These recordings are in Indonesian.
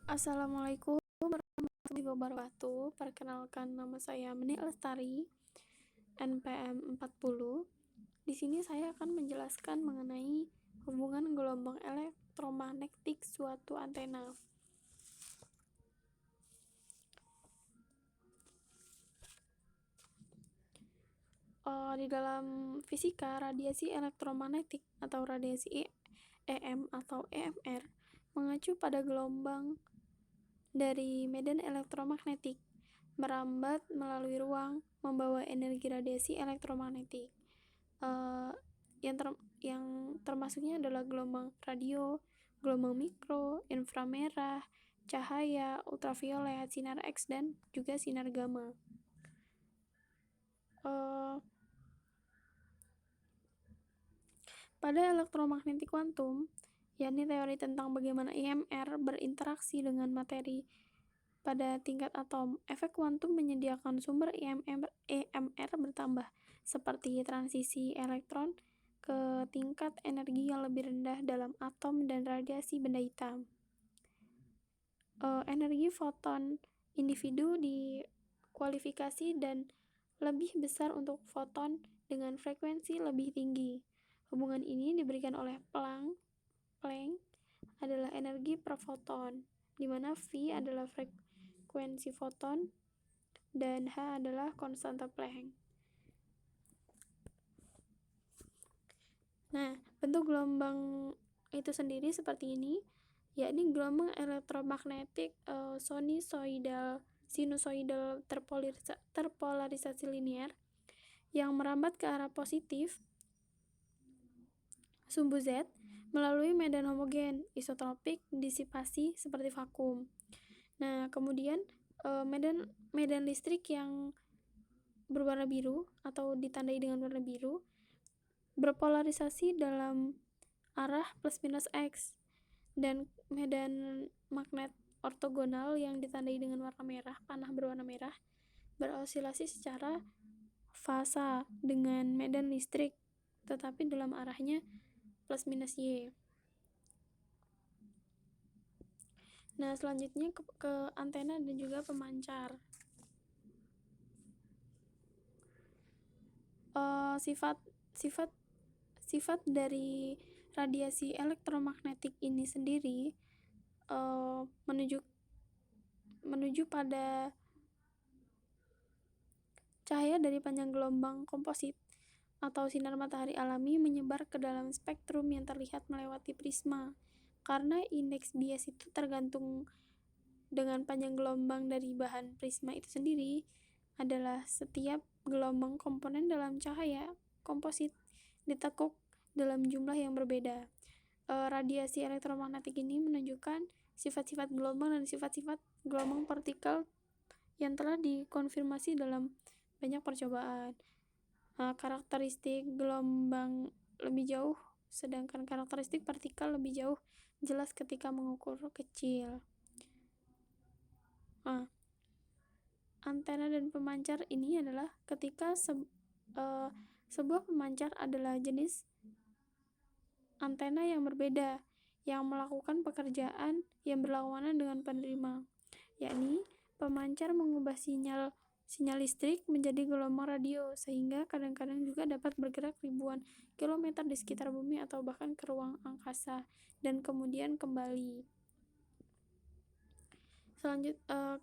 Assalamualaikum warahmatullahi wabarakatuh. Perkenalkan, nama saya Meni Lestari, NPM 40. Di sini saya akan menjelaskan mengenai hubungan gelombang elektromagnetik suatu antena. Di dalam fisika, radiasi elektromagnetik atau radiasi EM atau EMR mengacu pada gelombang dari medan elektromagnetik, merambat melalui ruang, membawa energi radiasi elektromagnetik. Yang termasuknya adalah gelombang radio, gelombang mikro, inframerah, cahaya, ultraviolet, sinar X, dan juga sinar gamma. Pada elektromagnetik kuantum, yakni teori tentang bagaimana EMR berinteraksi dengan materi pada tingkat atom, efek kuantum menyediakan sumber EMR bertambah, seperti transisi elektron ke tingkat energi yang lebih rendah dalam atom dan radiasi benda hitam. Energi foton individu dikualifikasi dan lebih besar untuk foton dengan frekuensi lebih tinggi. Hubungan ini diberikan oleh Planck adalah energi per foton, di mana V adalah frekuensi foton dan H adalah konstanta Planck. Nah, bentuk gelombang itu sendiri seperti ini, yakni gelombang elektromagnetik sinusoidal terpolarisasi linear yang merambat ke arah positif sumbu Z melalui medan homogen, isotropik, disipasi seperti vakum. Nah, kemudian medan listrik yang berwarna biru atau ditandai dengan warna biru berpolarisasi dalam arah plus minus X, dan medan magnet ortogonal yang ditandai dengan warna merah, panah berwarna merah, berosilasi secara fasa dengan medan listrik, tetapi dalam arahnya plus minus Y. Nah, selanjutnya ke antena dan juga pemancar. Sifat dari radiasi elektromagnetik ini sendiri menuju pada cahaya dari panjang gelombang komposit atau sinar matahari alami menyebar ke dalam spektrum yang terlihat melewati prisma. Karena indeks bias itu tergantung dengan panjang gelombang dari bahan prisma itu sendiri, adalah setiap gelombang komponen dalam cahaya komposit ditekuk dalam jumlah yang berbeda. Radiasi elektromagnetik ini menunjukkan sifat-sifat gelombang dan sifat-sifat gelombang partikel yang telah dikonfirmasi dalam banyak percobaan. Karakteristik gelombang lebih jauh, sedangkan karakteristik partikel lebih jauh jelas ketika mengukur kecil. Antena dan pemancar ini adalah ketika sebuah pemancar adalah jenis antena yang berbeda yang melakukan pekerjaan yang berlawanan dengan penerima, yakni pemancar mengubah sinyal listrik menjadi gelombang radio, sehingga kadang-kadang juga dapat bergerak ribuan kilometer di sekitar bumi atau bahkan ke ruang angkasa dan kemudian kembali.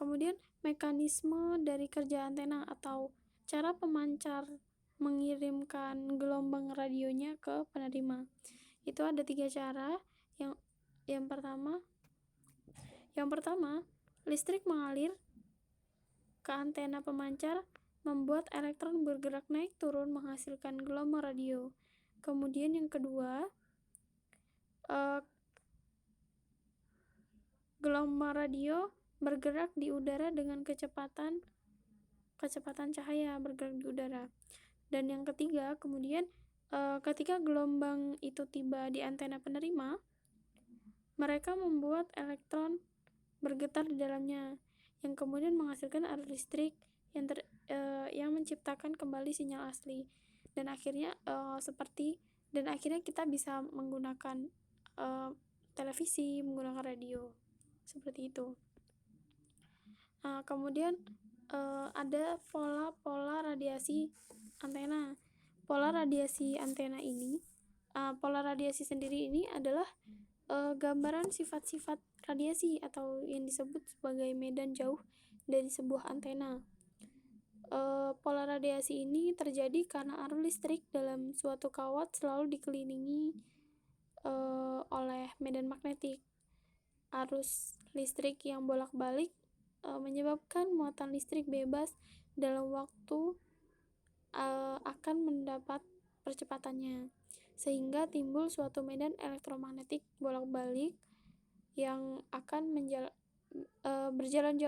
Kemudian mekanisme dari kerja antena atau cara pemancar mengirimkan gelombang radionya ke penerima. Itu ada 3 cara. Yang pertama, listrik mengalir ke antena pemancar membuat elektron bergerak naik turun menghasilkan gelombang radio. Kemudian yang kedua, gelombang radio bergerak di udara dengan kecepatan cahaya bergerak di udara. Dan yang ketiga, kemudian ketika gelombang itu tiba di antena penerima, mereka membuat elektron bergetar di dalamnya, yang kemudian menghasilkan arus listrik yang menciptakan kembali sinyal asli. Dan akhirnya kita bisa menggunakan televisi, menggunakan radio. seperti itu. Nah, kemudian ada pola radiasi antena. Pola radiasi sendiri ini adalah gambaran sifat-sifat radiasi atau yang disebut sebagai medan jauh dari sebuah antena. Pola radiasi ini terjadi karena arus listrik dalam suatu kawat selalu dikelilingi oleh medan magnetik. Arus listrik yang bolak-balik menyebabkan muatan listrik bebas dalam waktu akan mendapat percepatannya, sehingga timbul suatu medan elektromagnetik bolak-balik yang akan berjalan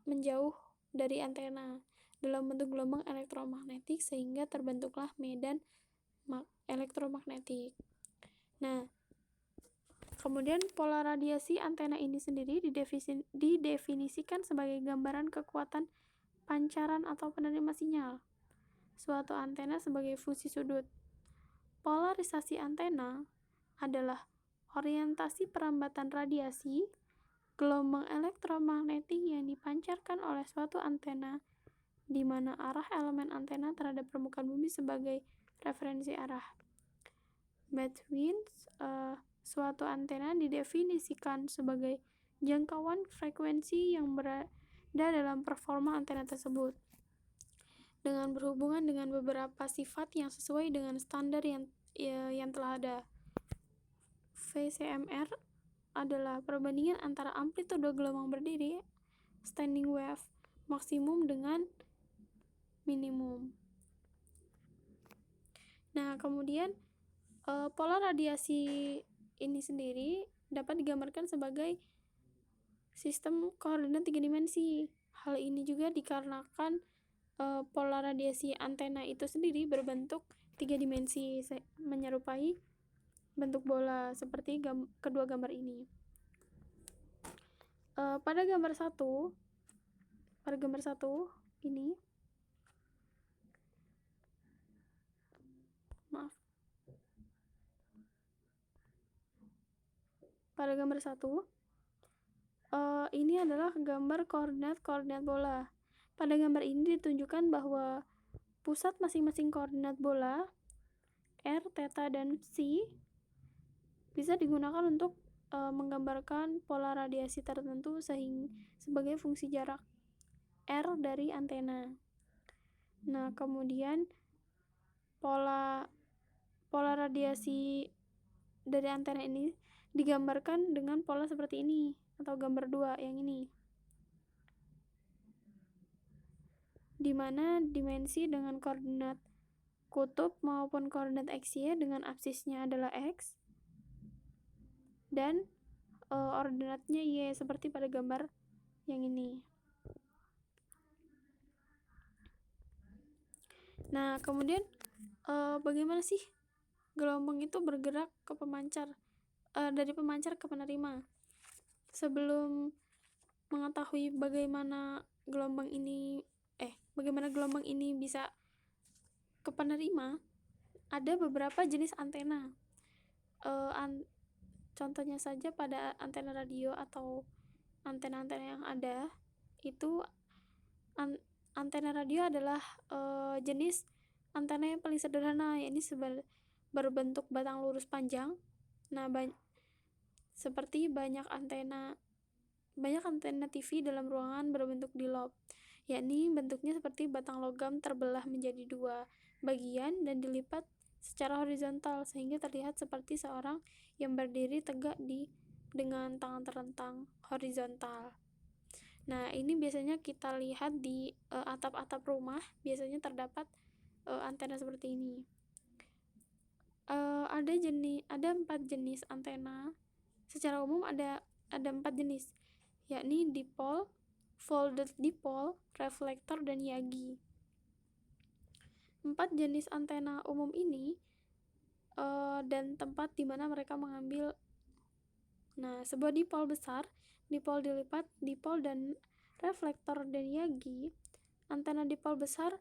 menjauh dari antena dalam bentuk gelombang elektromagnetik, sehingga terbentuklah medan elektromagnetik. Nah, kemudian pola radiasi antena ini sendiri didefinisikan sebagai gambaran kekuatan pancaran atau penerima sinyal suatu antena sebagai fungsi sudut. Polarisasi antena adalah orientasi perambatan radiasi gelombang elektromagnetik yang dipancarkan oleh suatu antena, di mana arah elemen antena terhadap permukaan bumi sebagai referensi arah. Between suatu antena didefinisikan sebagai jangkauan frekuensi yang berada dalam performa antena tersebut, dengan berhubungan dengan beberapa sifat yang sesuai dengan standar yang telah ada. VCMR adalah perbandingan antara amplitude gelombang berdiri standing wave maksimum dengan minimum. Nah, kemudian pola radiasi ini sendiri dapat digambarkan sebagai sistem koordinat 3 dimensi. Hal ini juga dikarenakan pola radiasi antena itu sendiri berbentuk 3 dimensi menyerupai bentuk bola seperti kedua gambar ini. Pada gambar satu ini, pada gambar 1 ini adalah gambar koordinat bola. Pada gambar ini ditunjukkan bahwa pusat masing-masing koordinat bola R, theta, dan psi bisa digunakan untuk menggambarkan pola radiasi tertentu sebagai fungsi jarak R dari antena. Nah, kemudian pola radiasi dari antena ini digambarkan dengan pola seperti ini, atau gambar 2 yang ini, di mana dimensi dengan koordinat kutub maupun koordinat XY dengan absisnya adalah X dan ordinatnya Y seperti pada gambar yang ini. Nah, kemudian bagaimana sih gelombang itu bergerak ke pemancar, dari pemancar ke penerima? Sebelum mengetahui bagaimana gelombang ini bisa ke penerima, ada beberapa jenis antena. Contohnya saja pada antena radio atau antena-antena yang ada itu, antena radio adalah jenis antena yang paling sederhana, yakni berbentuk batang lurus panjang. Nah, seperti banyak antena TV dalam ruangan berbentuk di-loop, yakni bentuknya seperti batang logam terbelah menjadi 2 bagian dan dilipat secara horizontal sehingga terlihat seperti seorang yang berdiri tegak dengan tangan terentang horizontal. Nah, ini biasanya kita lihat di atap-atap rumah, biasanya terdapat antena seperti ini. Ada 4 jenis antena. Secara umum ada 4 jenis, yakni dipole, folded dipole, reflektor, dan Yagi. 4 jenis antena umum ini dan tempat di mana mereka mengambil. Nah, sebuah dipole besar, dipole dilipat, dipole dan reflektor, dan Yagi. Antena dipole besar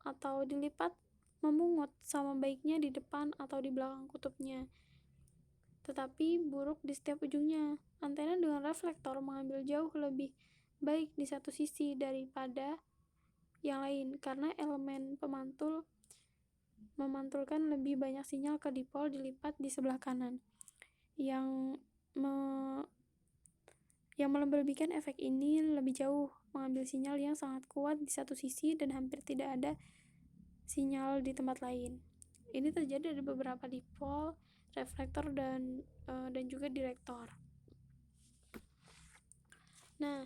atau dilipat memungut sama baiknya di depan atau di belakang kutubnya. tetapi buruk di setiap ujungnya. Antena dengan reflektor mengambil jauh lebih baik di satu sisi daripada yang lain karena elemen pemantul memantulkan lebih banyak sinyal ke dipol dilipat di sebelah kanan yang melebih-lebihkan efek ini lebih jauh, mengambil sinyal yang sangat kuat di satu sisi dan hampir tidak ada sinyal di tempat lain. Ini terjadi di beberapa dipol, reflektor, dan juga direktor. Nah,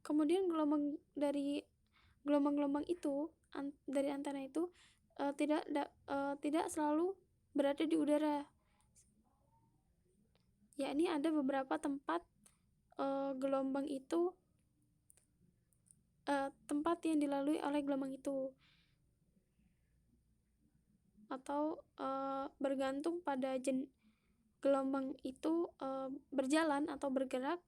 kemudian dari gelombang-gelombang itu dari antena itu tidak selalu berada di udara. Yakni ada beberapa tempat gelombang itu tempat yang dilalui oleh gelombang itu atau bergantung pada gelombang itu berjalan atau bergerak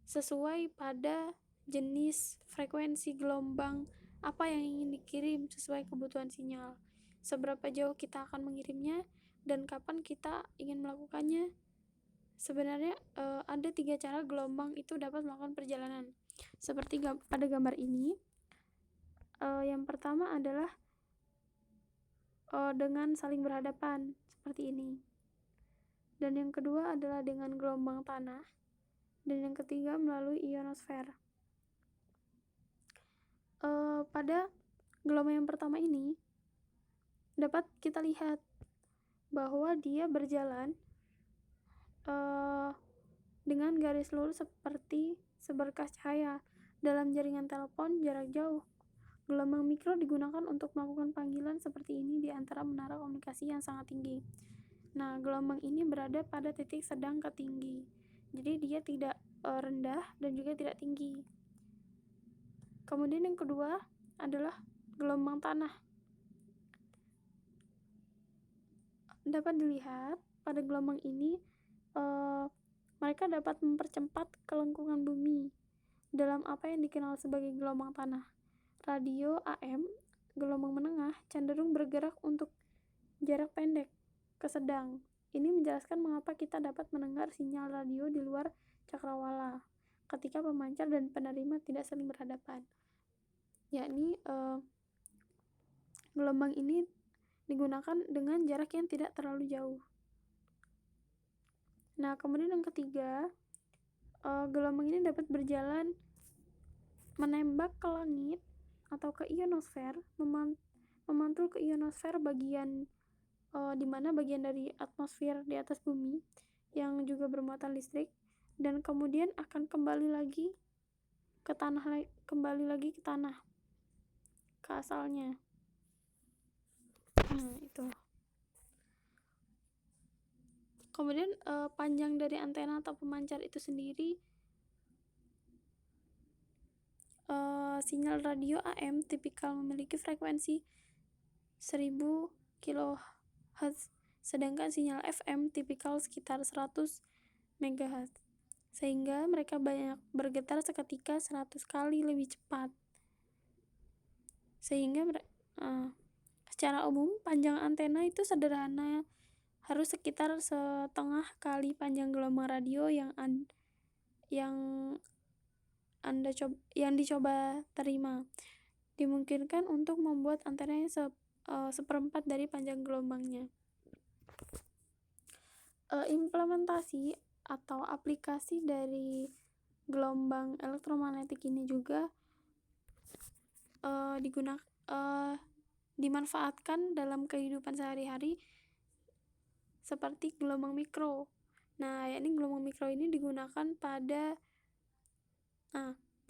sesuai pada jenis frekuensi gelombang apa yang ingin dikirim sesuai kebutuhan sinyal, seberapa jauh kita akan mengirimnya, dan kapan kita ingin melakukannya. Sebenarnya ada 3 cara gelombang itu dapat melakukan perjalanan. Seperti pada gambar ini, yang pertama adalah dengan saling berhadapan seperti ini. Dan yang kedua adalah dengan gelombang tanah. Dan yang ketiga melalui ionosfer. Pada gelombang yang pertama ini dapat kita lihat bahwa dia berjalan dengan garis lurus seperti seberkas cahaya dalam jaringan telepon jarak jauh. Gelombang mikro digunakan untuk melakukan panggilan seperti ini di antara menara komunikasi yang sangat tinggi. Nah, gelombang ini berada pada titik sedang ke tinggi. Jadi dia tidak rendah dan juga tidak tinggi. Kemudian yang kedua adalah gelombang tanah. Dapat dilihat pada gelombang ini mereka dapat mempercepat kelengkungan bumi dalam apa yang dikenal sebagai gelombang tanah. Radio AM, gelombang menengah, cenderung bergerak untuk jarak pendek ke sedang. Ini menjelaskan mengapa kita dapat mendengar sinyal radio di luar cakrawala ketika pemancar dan penerima tidak saling berhadapan. Yakni gelombang ini digunakan dengan jarak yang tidak terlalu jauh. Nah, kemudian yang ketiga, gelombang ini dapat berjalan menembak ke langit atau ke ionosfer, memantul ke ionosfer bagian di mana bagian dari atmosfer di atas bumi yang juga bermuatan listrik, dan kemudian akan kembali lagi ke tanah, ke asalnya. Nah, itu. Kemudian panjang dari antena atau pemancar itu sendiri, sinyal radio AM tipikal memiliki frekuensi 1000 kHz, sedangkan sinyal FM tipikal sekitar 100 MHz, sehingga mereka banyak bergetar seketika 100 kali lebih cepat. Sehingga secara umum panjang antena itu sederhana, harus sekitar setengah kali panjang gelombang radio yang dicoba terima. Dimungkinkan untuk membuat antena yang seperempat dari panjang gelombangnya. Implementasi atau aplikasi dari gelombang elektromagnetik ini juga dimanfaatkan dalam kehidupan sehari-hari seperti gelombang mikro. Nah, yakni gelombang mikro ini digunakan pada 8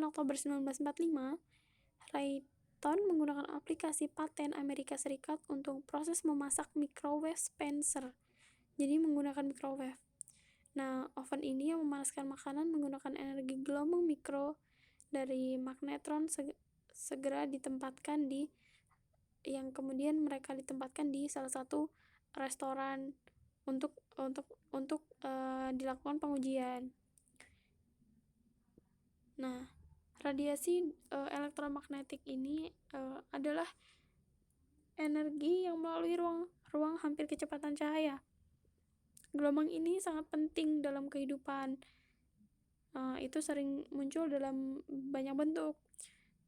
Oktober 1945, Raytheon menggunakan aplikasi paten Amerika Serikat untuk proses memasak microwave Spencer. Jadi menggunakan microwave. Nah, oven ini yang memanaskan makanan menggunakan energi gelombang mikro dari magnetron segera ditempatkan yang kemudian mereka ditempatkan di salah satu restoran untuk dilakukan pengujian. Nah, radiasi elektromagnetik ini adalah energi yang melalui ruang ruang hampir kecepatan cahaya. Gelombang ini sangat penting dalam kehidupan. Itu sering muncul dalam banyak bentuk.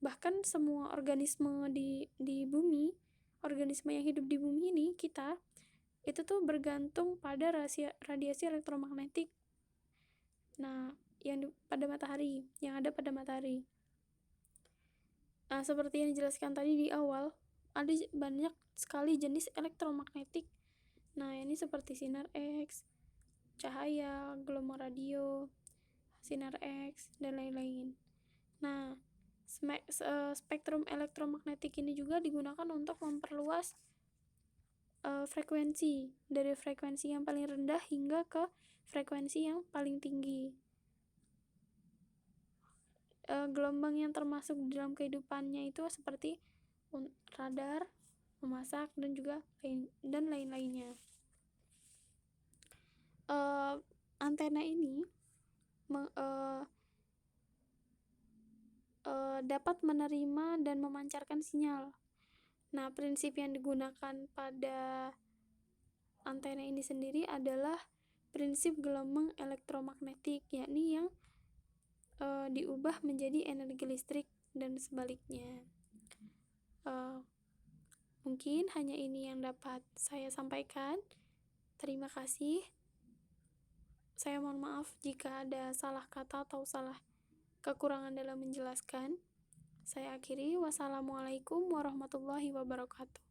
Bahkan semua organisme di bumi, organisme yang hidup di bumi ini, kita, itu tuh bergantung pada radiasi elektromagnetik. Nah, yang ada pada matahari. Seperti yang dijelaskan tadi di awal, ada banyak sekali jenis elektromagnetik. Nah, ini seperti sinar X, cahaya, gelombang radio, sinar X, dan lain-lain. Nah, spektrum elektromagnetik ini juga digunakan untuk memperluas frekuensi, dari frekuensi yang paling rendah hingga ke frekuensi yang paling tinggi. Gelombang yang termasuk dalam kehidupannya itu seperti radar, memasak, dan lain-lainnya. Antena ini dapat menerima dan memancarkan sinyal. Nah, prinsip yang digunakan pada antena ini sendiri adalah prinsip gelombang elektromagnetik, yakni yang diubah menjadi energi listrik dan sebaliknya. Mungkin hanya ini yang dapat saya sampaikan. Terima kasih. Saya mohon maaf jika ada salah kata atau salah kekurangan dalam menjelaskan. Saya akhiri. Wassalamualaikum warahmatullahi wabarakatuh.